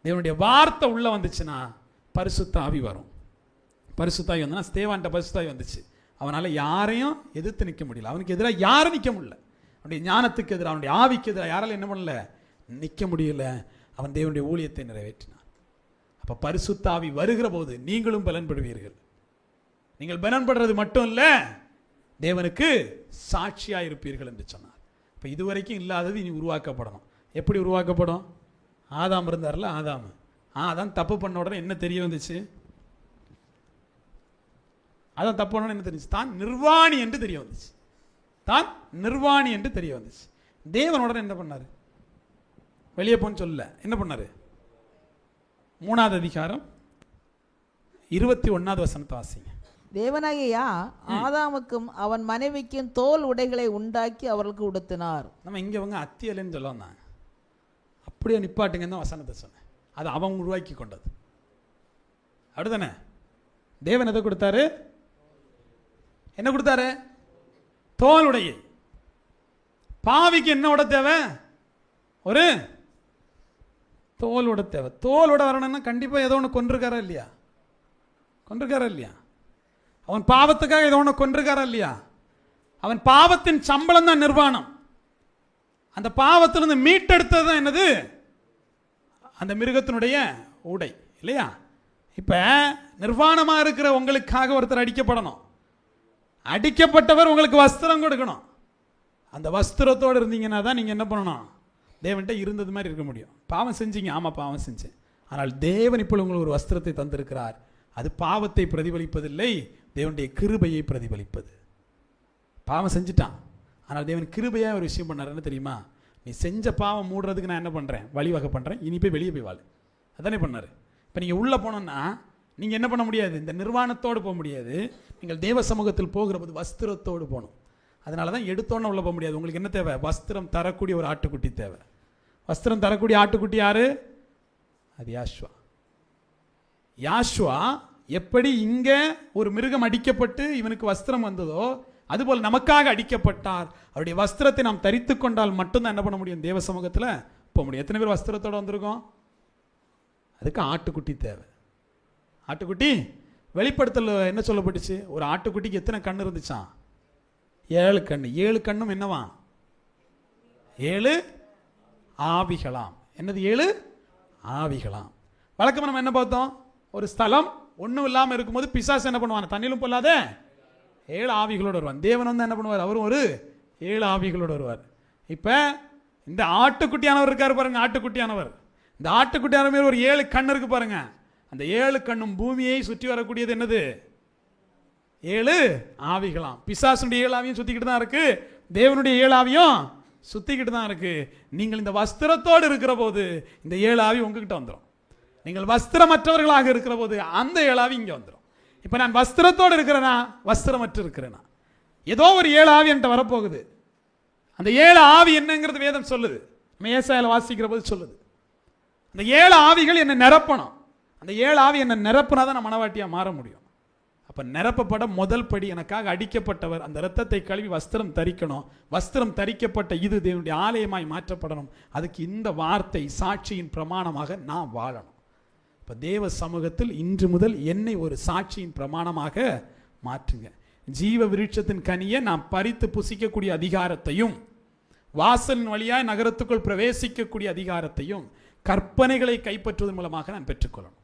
தேவனுடைய வார்த்தை உள்ள வந்துச்சுன்னா பரிசுத்த ஆவி வரும். பரிசுத்த ஆவி வந்தா ஸ்தேவான்ட்ட பரிசுத்த ஆவி வந்துச்சு. அவனால் யாரையும் எதிர்த்து நிற்க முடியல. அவனுக்கு எதிராக யாரும் நிற்க முடியல. அவனுடைய ஞானத்துக்கு எதிராக, அவனுடைய ஆவிக்கு எதிராக யாராலும் என்ன பண்ணல, நிற்க முடியல. அவன் தேவனுடைய ஊழியத்தை நிறைவேற்றினான். அப்போ பரிசுத்த ஆவி வருகிற போது நீங்களும் பலன்படுவீர்கள். நீங்கள் பலன்படுறது மட்டும் இல்லை, தேவனுக்கு சாட்சியாக இருப்பீர்கள் என்று சொன்னார். இப்போ இதுவரைக்கும் இல்லாதது இனி உருவாக்கப்படணும். எப்படி உருவாக்கப்படும்? ஆதாம் இருந்தார்ல, ஆதாம் தப்பு பண்ண உடனே என்ன தெரிய வந்துச்சு? அதான் தப்பு பண்ண என்ன தெரிஞ்சு? தான் நிர்வாணி என்று தெரிய வந்துச்சு. தான் நிர்வாணி என்று தெரிய வந்துச்சு. தேவன் உடனே என்ன பண்ணாரு? வெளியே போன்னு சொல்ல என்ன பண்ணாரு? 3வது அதிகாரம் 21வது வசனத்தை வாசிங்க. தேவனாகியா ஆதாமுக்கும் அவன் மனைவிக்கும் தோல் உடைகளை உண்டாக்கி அவர்களுக்கு உடுத்தினார். நம்ம இங்கே அத்தியலைன்னு சொல்லுவாங்க, அப்படியே நிப்பாட்டுங்கன்னு தான் வசனத்தை சொன்னேன். அது அவன் உருவாக்கி கொண்டது. அப்படிதானே? தேவன் எதை கொடுத்தாரு? என்ன கொடுத்தாரு? தோல் உடையை. பாவிக்கு என்ன உட தேவை? ஒரு தோல் உட தேவை. தோல் உட வரணும்னா கண்டிப்பாக ஏதோ ஒன்று கொண்டிருக்காரா இல்லையா? கொண்டிருக்காரா இல்லையா? அவன் பாவத்துக்காக ஏதோ ஒன்று கொண்டிருக்காரா இல்லையா? அவன் பாவத்தின் சம்பளம் தான் நிர்வாணம். அந்த பாவத்திலிருந்து மீட்டெடுத்தது தான் என்னது? அந்த மிருகத்தினுடைய உடை இல்லையா? இப்போ நிர்வாணமாக இருக்கிற உங்களுக்காக ஒருத்தர் அடிக்கப்படணும். அடிக்கப்பட்டவர் உங்களுக்கு வஸ்திரம் கொடுக்கணும். அந்த வஸ்திரத்தோடு இருந்தீங்கன்னா தான் நீங்கள் என்ன பண்ணணும்? தேவன்கிட்ட இருந்தது மாதிரி இருக்க முடியும். பாவம் செஞ்சீங்க, ஆமாம் பாவம் செஞ்சேன், ஆனால் தேவன் இப்போ உங்களுக்கு ஒரு வஸ்திரத்தை தந்திருக்கிறார். அது பாவத்தை பிரதிபலிப்பதில்லை, தேவனுடைய கிருபையை பிரதிபலிப்பது. பாவம் செஞ்சுட்டான், ஆனால் தேவன் கிருபையாக ஒரு விஷயம் பண்ணார். என்ன தெரியுமா? நீ செஞ்ச பாவம் மூடுறதுக்கு நான் என்ன பண்ணுறேன்? வழிவகை பண்ணுறேன். இனி போய் வெளியே போய் வாழ். அதானே பண்ணார். இப்போ நீங்கள் உள்ளே போனோன்னா நீங்கள் என்ன பண்ண முடியாது? இந்த நிர்வாணத்தோடு போக முடியாது. நீங்கள் தேவ சமூகத்தில் போகிற போது வஸ்திரத்தோடு போகணும். அதனால தான் எடுத்தோன்னே உள்ளே போக முடியாது. உங்களுக்கு என்ன தேவை? வஸ்திரம் தரக்கூடிய ஒரு ஆட்டுக்குட்டி தேவை. வஸ்திரம் தரக்கூடிய ஆட்டுக்குட்டி யாரு? அது யாஷ்வா. யாஷ்வா எப்படி இங்கே ஒரு மிருகம் அடிக்கப்பட்டு இவனுக்கு வஸ்திரம் வந்ததோ அதுபோல் நமக்காக அடிக்கப்பட்டார். அவருடைய வஸ்திரத்தை நாம் தரித்து கொண்டால் மட்டும்தான் என்ன பண்ண முடியும்? தேவ சமூகத்தில் போக முடியும். எத்தனை பேர் வஸ்திரத்தோடு வந்திருக்கோம்? அதுக்கு ஆட்டுக்குட்டி தேவை. ஆட்டுக்குட்டி வெளிப்படுத்தல் என்ன சொல்லப்பட்டுச்சு? ஒரு ஆட்டுக்குட்டிக்கு எத்தனை கண் இருந்துச்சான்? 7 கண். 7 கண்ணும் என்னவா? 7 ஆவிகளாம். என்னது? 7 ஆவிகளாம். வழக்கமாக நம்ம என்ன பார்த்தோம்? ஒரு ஸ்தலம் ஒன்றும் இல்லாமல் இருக்கும்போது பிசாசு என்ன பண்ணுவான்? தண்ணிலும் பொல்லாத 7 ஆவிகளோடு வருவான். தேவன் வந்து என்ன பண்ணுவார்? அவரும் ஒரு 7 ஆவிகளோடு வருவார். இப்போ இந்த ஆட்டுக்குட்டியானவர் இருக்கார் பாருங்க. ஆட்டுக்குட்டியானவர், இந்த ஆட்டுக்குட்டியானவர் ஒரு 7 கண் இருக்கு பாருங்க. அந்த 7 கண்ணும் பூமியை சுற்றி வரக்கூடியது என்னது? 7 ஆவிகளாம். பிசாசுடைய 7 ஆவியும் சுத்திக்கிட்டு தான் இருக்கு, தேவனுடைய 7 ஆவியும் சுத்திக்கிட்டு தான் இருக்கு. நீங்கள் இந்த வஸ்திரத்தோடு இருக்கிற போது இந்த 7 ஆவி உங்ககிட்ட வந்துடும். நீங்கள் வஸ்திரமற்றவர்களாக இருக்கிற போது அந்த 7 ஆவி இங்கே வந்துடும். இப்போ நான் வஸ்திரத்தோடு இருக்கிறேனா, வஸ்திரமற்று இருக்கிறேனா? ஏதோ ஒரு 7 ஆவி என்கிட்ட வரப்போகுது. அந்த 7 ஆவி என்னங்கிறது வேதம் சொல்லுது. நம்ம ஏசாயால வாசிக்கிற போது சொல்லுது. அந்த 7 ஆவிகள் என்னை நிரப்பணும். அந்த 7 ஆவி என்னை நிரப்புனா தான் நான் மனவாட்டியாக மாற முடியும். அப்போ நிரப்பப்பட முதல் படி எனக்காக அடிக்கப்பட்டவர் அந்த இரத்தத்தை கழுவி வஸ்திரம் தரிக்கணும். வஸ்திரம் தரிக்கப்பட்ட இது தேவனுடைய ஆலயமாய் மாற்றப்படணும். அதுக்கு இந்த வார்த்தை சாட்சியின் பிரமாணமாக நான் வாழணும். இப்போ தேவ சமூகத்தில் இன்று முதல் என்னை ஒரு சாட்சியின் பிரமாணமாக மாற்றுங்க. ஜீவ விருட்சத்தின் கனியை நாம் பறித்து புசிக்கக்கூடிய அதிகாரத்தையும், வாசலின் வழியாய் நகரத்துக்குள் பிரவேசிக்கக்கூடிய அதிகாரத்தையும், கற்பனைகளை கைப்பற்றுவதன் மூலமாக நான் பெற்றுக்கொள்ளணும்.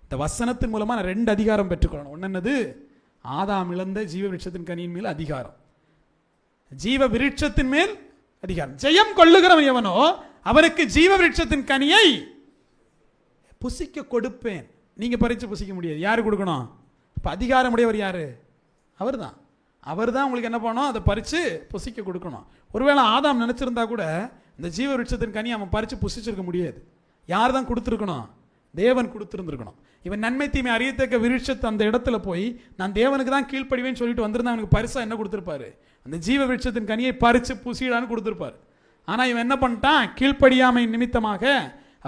இந்த வசனத்தின் மூலமாக நான் 2 அதிகாரம் பெற்றுக்கொள்ளணும். ஒன்று என்னது? ஆதாம் இழந்த ஜீவ விருட்சத்தின் கனியின் மேல் அதிகாரம், ஜீவ விருட்சத்தின் மேல் அதிகாரம். ஜெயம் கொள்ளுகிறவன் எவனோ அவனுக்கு ஜீவ விருட்சத்தின் கனியை புசிக்க கொடுப்பேன். நீங்க பறித்து புசிக்க முடியாது. யாரு கொடுக்கணும்? இப்போ அதிகாரம் உடையவர் யாரு? அவர் தான். அவர் தான் உங்களுக்கு என்ன பண்ணணும்? அதை பறித்து புசிக்க கொடுக்கணும். ஒருவேளை ஆதாம் நினைச்சிருந்தா கூட இந்த ஜீவ விருட்சத்தின் கனி அவன் பறித்து புசிச்சிருக்க முடியாது. யார் தான் கொடுத்துருக்கணும்? தேவன் கொடுத்துருந்துருக்கணும். இவன் நன்மை தீமை அறியத்தக்க விருட்சத்தை அந்த இடத்துல போய் நான் தேவனுக்கு தான் கீழ்ப்படிவேன்னு சொல்லிட்டு வந்திருந்தா அவனுக்கு பரிசா என்ன கொடுத்துருப்பாரு? அந்த ஜீவ விருட்சத்தின் கனியை பறித்து புசிடான்னு கொடுத்துருப்பாரு. ஆனால் இவன் என்ன பண்ணிட்டான்? கீழ்ப்படியாமை நிமித்தமாக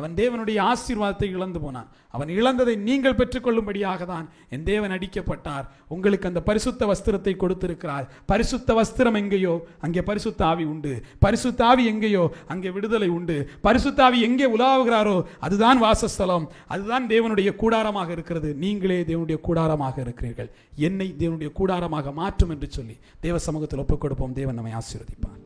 அவன் தேவனுடைய ஆசீர்வாதத்தை இழந்து போனான். அவன் இழந்ததை நீங்கள் பெற்றுக்கொள்ளும்படியாக தான் என் தேவன் அடிக்கப்பட்டார். உங்களுக்கு அந்த பரிசுத்த வஸ்திரத்தை கொடுத்திருக்கிறார். பரிசுத்த வஸ்திரம் எங்கேயோ அங்கே பரிசுத்த ஆவி உண்டு. பரிசுத்த ஆவி எங்கேயோ அங்கே விடுதலை உண்டு. பரிசுத்த ஆவி எங்கே உலாவுகிறாரோ அதுதான் வாசஸ்தலம், அதுதான் தேவனுடைய கூடாரமாக இருக்கிறது. நீங்களே தேவனுடைய கூடாரமாக இருக்கிறீர்கள். என்னை தேவனுடைய கூடாரமாக மாற்றும் என்று சொல்லி தேவ சமூகத்தில் ஒப்புக் கொடுப்போம். தேவன் நம்மை ஆசீர்வதிப்பார்.